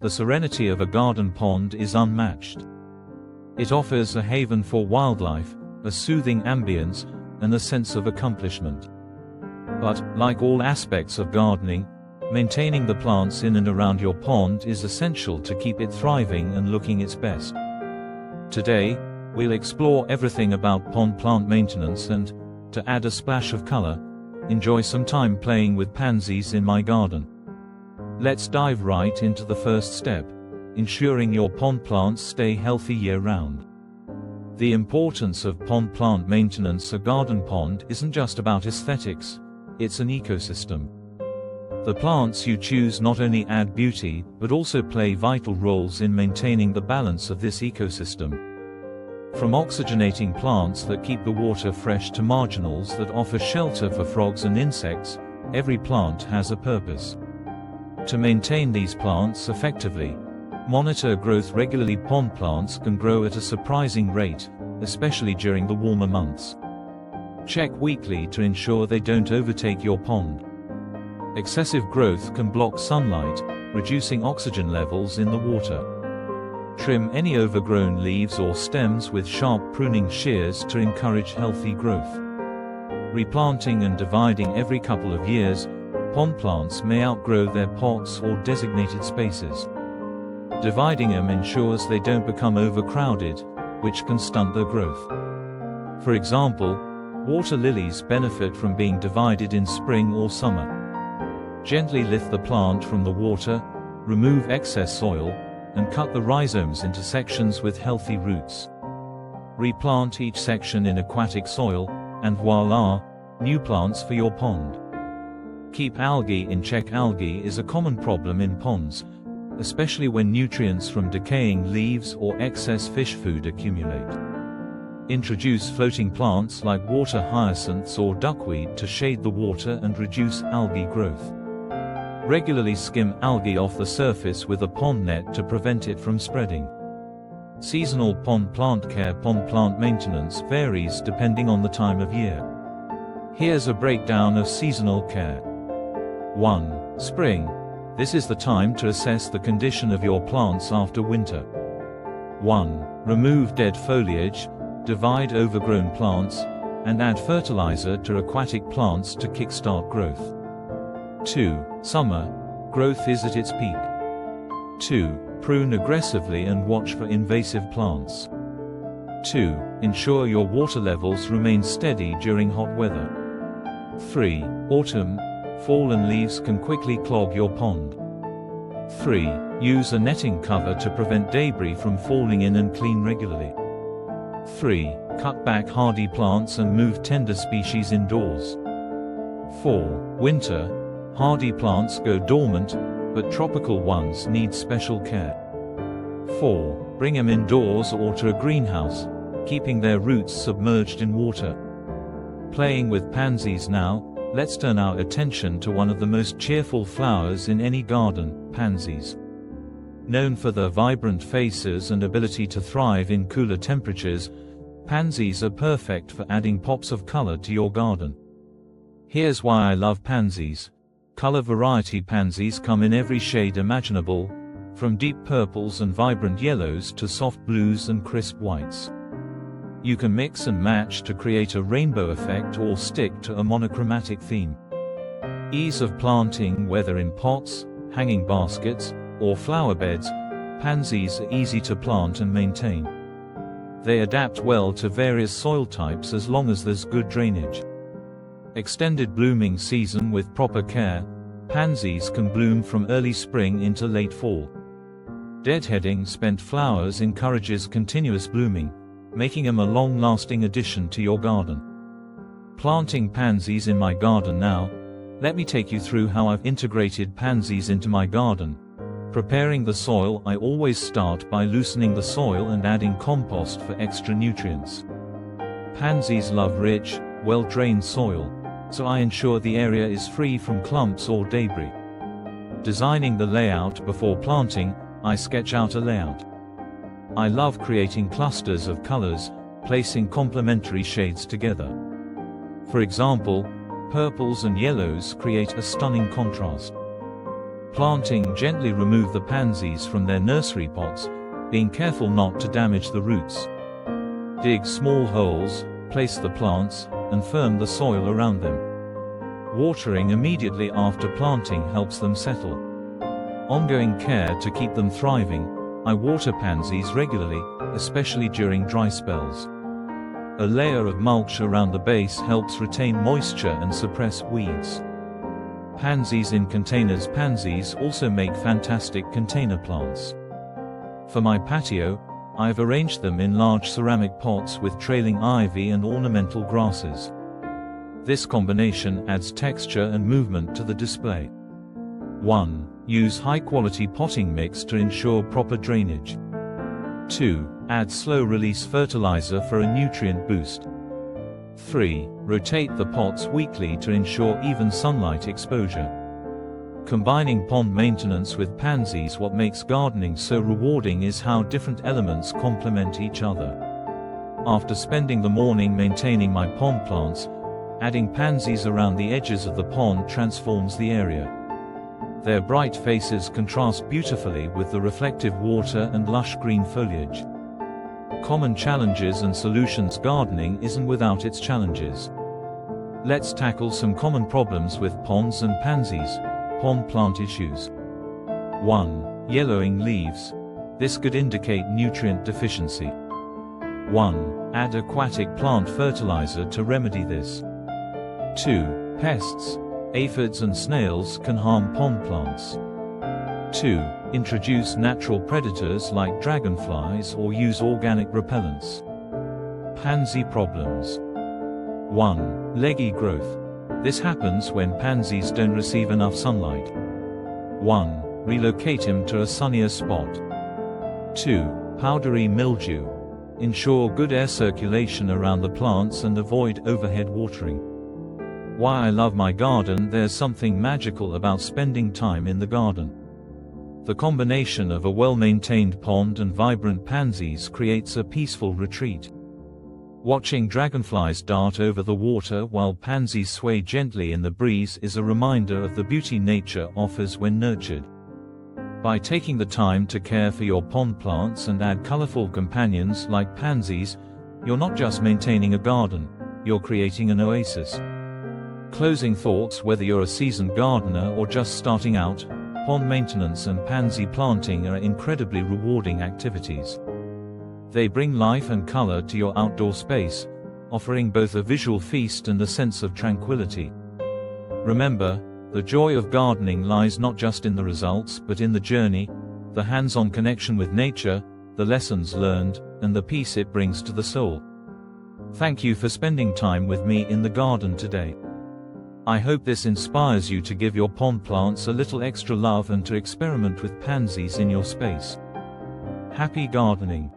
the serenity of a garden pond is unmatched. It offers a haven for wildlife, a soothing ambience, and a sense of accomplishment. But, like all aspects of gardening, maintaining the plants in and around your pond is essential to keep it thriving and looking its best. Today, we'll explore everything about pond plant maintenance and, to add a splash of color, enjoy some time playing with pansies in my garden. Let's dive right into the first step, ensuring your pond plants stay healthy year-round. The importance of pond plant maintenance. A garden pond isn't just about aesthetics, it's an ecosystem. The plants you choose not only add beauty, but also play vital roles in maintaining the balance of this ecosystem. From oxygenating plants that keep the water fresh to marginals that offer shelter for frogs and insects, every plant has a purpose. To maintain these plants effectively, monitor growth regularly. Pond plants can grow at a surprising rate, especially during the warmer months. Check weekly to ensure they don't overtake your pond. Excessive growth can block sunlight, reducing oxygen levels in the water. Trim any overgrown leaves or stems with sharp pruning shears to encourage healthy growth. Replanting and dividing every couple of years, pond plants may outgrow their pots or designated spaces. Dividing them ensures they don't become overcrowded, which can stunt their growth. For example, water lilies benefit from being divided in spring or summer. Gently lift the plant from the water, remove excess soil, and cut the rhizomes into sections with healthy roots. Replant each section in aquatic soil, and voila, new plants for your pond. Keep algae in check. Algae is a common problem in ponds, especially when nutrients from decaying leaves or excess fish food accumulate. Introduce floating plants like water hyacinths or duckweed to shade the water and reduce algae growth. Regularly skim algae off the surface with a pond net to prevent it from spreading. Seasonal pond plant care. Pond plant maintenance varies depending on the time of year. Here's a breakdown of seasonal care. 1. Spring. This is the time to assess the condition of your plants after winter. 1. Remove dead foliage, divide overgrown plants, and add fertilizer to aquatic plants to kickstart growth. 2. Summer. Growth is at its peak. 2. Prune aggressively and watch for invasive plants. 2. Ensure your water levels remain steady during hot weather. 3. Autumn. Fallen leaves can quickly clog your pond. 3. Use a netting cover to prevent debris from falling in and clean regularly. 3. Cut back hardy plants and move tender species indoors. 4. Winter. Hardy plants go dormant, but tropical ones need special care. 4. Bring them indoors or to a greenhouse, keeping their roots submerged in water. Playing with pansies now, let's turn our attention to one of the most cheerful flowers in any garden, pansies. Known for their vibrant faces and ability to thrive in cooler temperatures, pansies are perfect for adding pops of color to your garden. Here's why I love pansies. Color variety. Pansies come in every shade imaginable, from deep purples and vibrant yellows to soft blues and crisp whites. You can mix and match to create a rainbow effect or stick to a monochromatic theme. Ease of planting. Whether in pots, hanging baskets, or flower beds, pansies are easy to plant and maintain. They adapt well to various soil types as long as there's good drainage. Extended blooming season. With proper care, pansies can bloom from early spring into late fall. Deadheading. Spent flowers encourages continuous blooming, making them a long-lasting addition to your garden. Planting pansies in my garden now. Let me take you through how I've integrated pansies into my garden. Preparing the soil. I always start by loosening the soil and adding compost for extra nutrients. Pansies love rich, well-drained soil, so I ensure the area is free from clumps or debris. Designing the layout. Before planting, I sketch out a layout. I love creating clusters of colors, placing complementary shades together. For example, purples and yellows create a stunning contrast. Planting: gently remove the pansies from their nursery pots, being careful not to damage the roots. Dig small holes, place the plants, and firm the soil around them. Watering immediately after planting helps them settle. Ongoing care to keep them thriving: I water pansies regularly, especially during dry spells. A layer of mulch around the base helps retain moisture and suppress weeds. Pansies in containers: pansies also make fantastic container plants. For my patio, I've arranged them in large ceramic pots with trailing ivy and ornamental grasses. This combination adds texture and movement to the display. 1. Use high-quality potting mix to ensure proper drainage. 2. Add slow-release fertilizer for a nutrient boost. 3. Rotate the pots weekly to ensure even sunlight exposure. Combining pond maintenance with pansies: what makes gardening so rewarding is how different elements complement each other. After spending the morning maintaining my pond plants, adding pansies around the edges of the pond transforms the area. Their bright faces contrast beautifully with the reflective water and lush green foliage. Common challenges and solutions: gardening isn't without its challenges. Let's tackle some common problems with ponds and pansies. Pond plant issues. 1. Yellowing leaves. This could indicate nutrient deficiency. 1. Add aquatic plant fertilizer to remedy this. 2. Pests. Aphids and snails can harm pond plants. 2. Introduce natural predators like dragonflies or use organic repellents. Pansy problems. 1. Leggy growth. This happens when pansies don't receive enough sunlight. 1. Relocate him to a sunnier spot. 2. Powdery mildew. Ensure good air circulation around the plants and avoid overhead watering. Why I love my garden: there's something magical about spending time in the garden. The combination of a well-maintained pond and vibrant pansies creates a peaceful retreat. Watching dragonflies dart over the water while pansies sway gently in the breeze is a reminder of the beauty nature offers when nurtured. By taking the time to care for your pond plants and add colorful companions like pansies, you're not just maintaining a garden, you're creating an oasis. Closing thoughts: whether you're a seasoned gardener or just starting out, pond maintenance and pansy planting are incredibly rewarding activities. They bring life and color to your outdoor space, offering both a visual feast and a sense of tranquility. Remember, the joy of gardening lies not just in the results but in the journey, the hands-on connection with nature, the lessons learned, and the peace it brings to the soul. Thank you for spending time with me in the garden today. I hope this inspires you to give your pond plants a little extra love and to experiment with pansies in your space. Happy gardening!